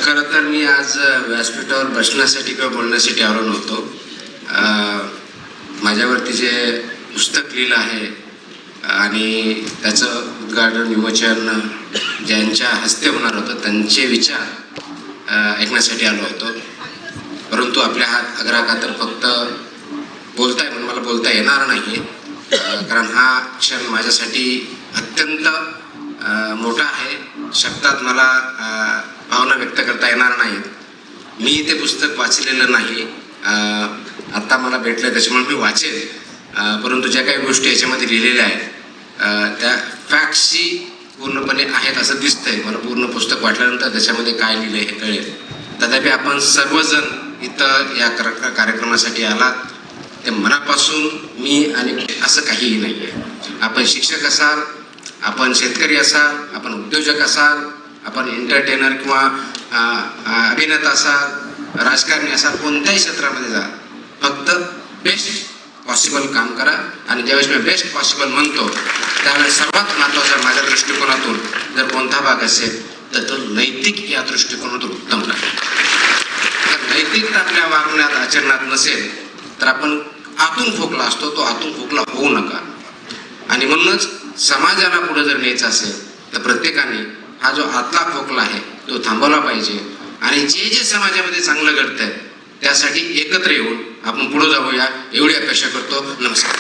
खरं तर मी आज व्यासपीठावर बसण्यासाठी किंवा बोलण्यासाठी आलो नव्हतो. माझ्यावरती जे पुस्तक लिहिलं आहे आणि त्याचं उद्घाटन विमोचन ज्यांच्या हस्ते होणार होतं त्यांचे विचार ऐकण्यासाठी आलो होतो. परंतु आपल्या हात अग्राखातर फक्त बोलताय म्हणून मला बोलता येणार नाही, कारण हा क्षण माझ्यासाठी अत्यंत मोठा आहे. शब्दात मला भावना व्यक्त करता येणार नाहीत. मी ते पुस्तक वाचलेलं नाही, आत्ता मला भेटलं त्याच्यामुळे मी वाचेल. परंतु ज्या काही गोष्टी याच्यामध्ये लिहिलेल्या आहेत त्या फॅक्ट्सची पूर्णपणे आहेत असं दिसतंय. मला पूर्ण पुस्तक वाचल्यानंतर त्याच्यामध्ये काय लिहिलं हे कळेल. तथापि आपण सर्वजण इथं या कार्यक्रमासाठी आलात ते मनापासून मी आणि असं काहीही नाही आहे. आपण शिक्षक असाल, आपण शेतकरी असाल, आपण उद्योजक असाल, आपण एंटरटेनर किंवा अभिनेता असाल, राजकारणी असाल, कोणत्याही क्षेत्रामध्ये जा, फक्त बेस्ट पॉसिबल काम करा. आणि ज्यावेळेस मी बेस्ट पॉसिबल म्हणतो त्यावेळेस सर्वात महत्त्वाचा माझ्या दृष्टिकोनातून जर कोणता भाग असेल तर तो नैतिक या दृष्टिकोनातून उत्तम राहील. जर नैतिकता आपल्या वागण्यात आचरणात नसेल तर आपण आतून खोकला असतो, तो आतून खोकला होऊ नका. आणि म्हणूनच समाजाला पुढे जर न्यायचं असेल तर प्रत्येकाने हा जो आतला खोकला आहे तो थांबवला पाहिजे. आणि जे जे समाजामध्ये चांगलं घडतंय त्यासाठी एकत्र येऊन आपण पुढे जाऊया एवढी अपेक्षा करतो. नमस्कार.